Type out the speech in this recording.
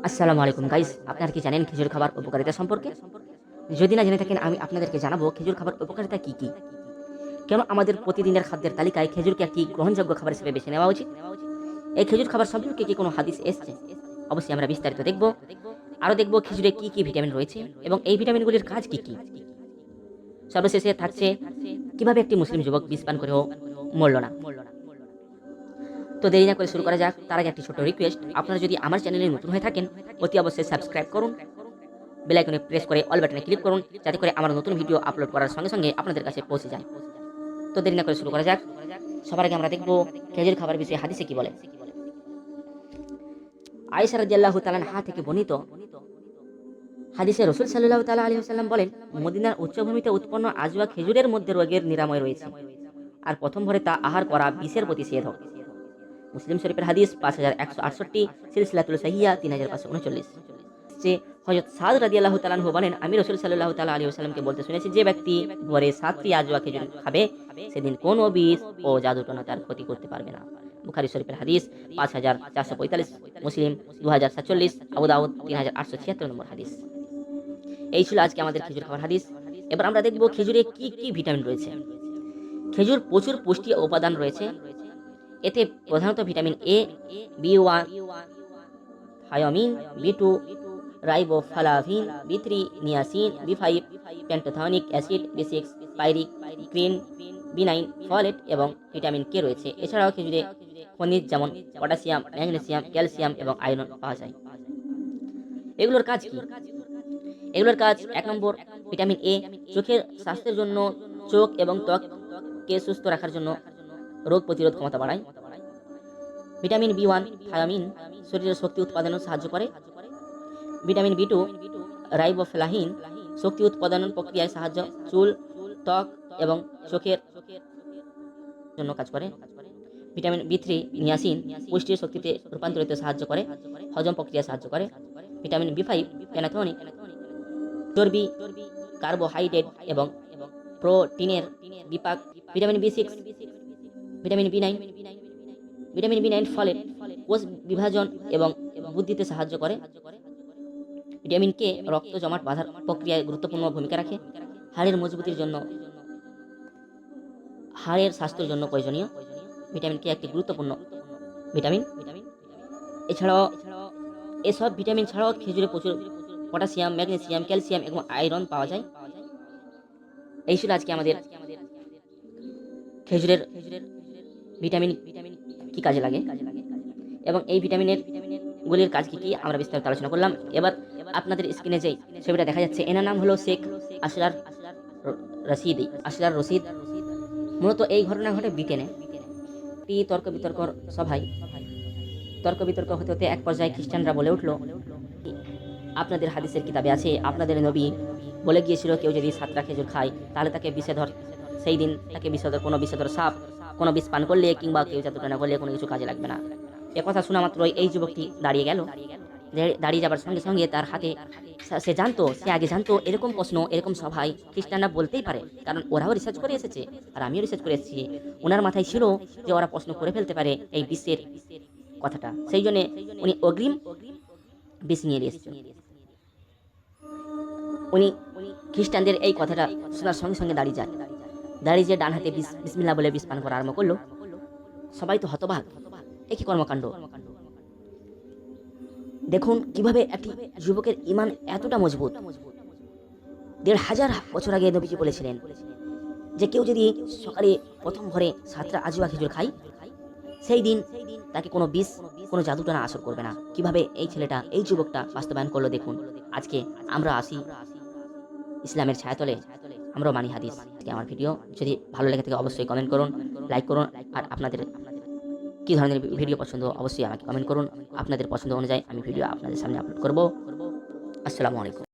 আসসালামু আলাইকুম গাইস, আপনারা কি জানেন খেজুর খাবার উপকারিতা সম্পর্কে? যদি না জেনে থাকেন আমি আপনাদেরকে জানাবো খেজুর খাবার উপকারিতা কি কি। কেন আমাদের প্রতিদিনের খাদ্যের তালিকায় খেজুরকে একটি গ্রহণযোগ্য খাবার হিসেবে বেছে নেওয়া উচিত? এই খেজুর খাবার সম্পর্কে কি কোনো হাদিস এসছে? অবশ্যই আমরা বিস্তারিত দেখব। আরও দেখব খেজুরে কি কি ভিটামিন রয়েছে এবং এই ভিটামিনগুলির কাজ কি কি। সর্বশেষে থাকছে কিভাবে একটি মুসলিম যুবক বিষ পান করেও মরল না। তো দেরি না করে শুরু করা যাক। তার আগে একটি ছোট্ট রিকোয়েস্ট, আপনারা যদি আমার চ্যানেলে নতুন হয়ে থাকেন অতি অবশ্যই সাবস্ক্রাইব করুন, বেল আইকনে প্রেস করে অল বাটনে ক্লিক করুন, যাতে করে আমার নতুন ভিডিও আপলোড করার সঙ্গে সঙ্গে আপনাদের কাছে পৌঁছে যায়। তো দেরি না করে শুরু করা যাক। সবার আগে আমরা দেখব খেজুর খাবার বিষয়ে হাদিসে কি বলে। আয়েশা রাদিয়াল্লাহু তাআলা আনহা থেকে বর্ণিত হাদিসে রাসূল সাল্লাল্লাহু তাআলা আলাইহি ওয়াসাল্লাম বলেন, মদিনার উচ্চভূমিতে উৎপন্ন আজওয়া খেজুরের মধ্যে রোগের নিরাময় রয়েছে, আর প্রথম ভরে তা আহার করা বিষের প্রতিষেধক। মুসলিম শরীফের হাদিস 5168, সিলসিলাতুল সাহিহা 3539। যে হযরত সাদ রাদিয়াল্লাহু তাআলা আনহু বলেন, আমি রাসূল সাল্লাল্লাহু তাআলা আলাইহি ওয়াসাল্লামকে বলতে শুনেছি, যে ব্যক্তি ভোরে 7টি আজওয়া খেজুর খাবে সেদিন কোনো বিষ ও জাদুটোনা তার ক্ষতি করতে পারবে না। বুখারী শরীফের হাদিস 5445, মুসলিম 2047, আবু দাউদ 3876 নম্বর হাদিস। এই ছিল আজকে আমাদের খেজুর খাবার হাদিস। এবার আমরা দেখব খেজুরে কি কি ভিটামিন রয়েছে। খেজুর প্রচুর পুষ্টি উপাদান রয়েছে। এতে প্রধানত vitamin A, B one, thymine, B2, riboflavin, বি3, niacin, বি5, প্যান্টোথানিক acid, বি6, পাইরিক, green, বি9, folate এবং ভিটামিন কে রয়েছে। এছাড়াও খেজুরে খনিজ যেমন পটাশিয়াম, ম্যাগনেসিয়াম, ক্যালসিয়াম এবং আয়রন পাওয়া যায়। এগুলোর কাজ কি? এগুলোর কাজ: 1 নম্বর, ভিটামিন এ চোখের স্বাস্থ্যের জন্য, চোখ এবং ত্বককে সুস্থ রাখার জন্য, রোগ প্রতিরোধ ক্ষমতা বাড়ায়। ভিটামিন বি1, থায়ামিন শরীরের শক্তি উৎপাদনে সাহায্য করে। ভিটামিন বি2, রাইবোফ্লাভিন শক্তি উৎপাদন প্রক্রিয়ায় সাহায্য, চুল, ত্বক এবং চোখের জন্য কাজ করে। ভিটামিন বি3, নিয়াসিন পুষ্টির শক্তিতে রূপান্তরিত সাহায্য করে, হজম প্রক্রিয়ায় সাহায্য করে। ভিটামিন বি5, প্যান্টোথানিক চর্বি, কার্বোহাইড্রেট এবং প্রোটিনের বিপাক। ভিটামিন বি6, ভিটামিন বি9, ফলেট কোষ বিভাজন এবং বুদ্ধিতে সাহায্য করে। ভিটামিন কে রক্ত জমাট বাঁধার প্রক্রিয়ায় গুরুত্বপূর্ণ ভূমিকা রাখে। হাড়ের মজবুতির জন্য, হাড়ের স্বাস্থ্যের জন্য প্রয়োজনীয়। ভিটামিন কে একটি গুরুত্বপূর্ণ ভিটামিন। এছাড়াও এসব ভিটামিন ছাড়াও খেজুরে প্রচুর পটাশিয়াম, ম্যাগনেসিয়াম, ক্যালসিয়াম এবং আয়রন পাওয়া যায়। এই ছিল আজকে আমাদের খেজুরের ভিটামিন কি কাজে লাগে এবং এই ভিটামিনের গুলির কাজ কি কি আমরা বিস্তারিত আলোচনা করলাম। এবার আপনাদের স্ক্রিনে যেই ছবিটা দেখা যাচ্ছে, এনার নাম হলো শেখ আসরার রশিদ। মূলত এই ঘটনা ঘটে ব্রিটেনে। একটি তর্ক বিতর্ক সভায় তর্ক বিতর্ক হতে হতে এক পর্যায়ে খ্রিস্টানরা বলে উঠল, আপনাদের হাদিসের কিতাবে আছে, আপনাদের নবী বলে গিয়েছিল কেউ যদি 7টা খেজুর খায় তাহলে তাকে বিষধর, সেই দিন তাকে কোনো বিষধর সাপ কোনো বিষ পান করলে কিংবা কেউ জাদুটোনা করলে কোনো কিছু কাজে লাগবে না। কথা শোনা মাত্রই এই যুবকটি দাঁড়িয়ে গেল। দাঁড়িয়ে যাবার সঙ্গে সঙ্গে তার হাতে, সে আগে জানতো এরকম প্রশ্ন এরকম সভায় খ্রিস্টানরা বলতেই পারে, কারণ ওরাও রিসার্চ করে এসেছে আর আমিও রিসার্চ করে এসেছি। ওনার মাথায় ছিল যে ওরা প্রশ্ন করে ফেলতে পারে এই বিশ্বের কথাটা, সেই জন্য উনি অগ্রিম বিষ নিয়ে এসেছেন। উনি খ্রিস্টানদের এই কথাটা শোনার সঙ্গে সঙ্গে দাঁড়িয়ে যে ডান হাতে বিসমিল্লাহ বলে বিষ পান করা আরম্ভ করলো। সবাই তো হতবাক, একই কর্মকাণ্ড। দেখুন কিভাবে একটি যুবকের ঈমান এতটা মজবুত। 1500 বছর আগে নবীজি বলেছিলেন যে কেউ যদি সকালে প্রথম ভরে 7টা আজওয়া খেজুর খায় সেই দিন তাকে কোনো বিষ কোনো জাদুটোনা আসর করবে না। কিভাবে এই ছেলেটা, এই যুবকটা বাস্তবায়ন করলো দেখুন। আজকে আমরা আসি ইসলামের ছায়াতলে, আমরাও মানি হাদিস। আমার ভিডিও যদি ভালো লেগে থাকে অবশ্যই কমেন্ট করুন, লাইক করুন, আর আপনাদের কী ধরনের ভিডিও পছন্দ অবশ্যই আমাকে কমেন্ট করুন। আপনাদের পছন্দ অনুযায়ী আমি ভিডিও আপনাদের সামনে আপলোড করব। আসসালামু আলাইকুম।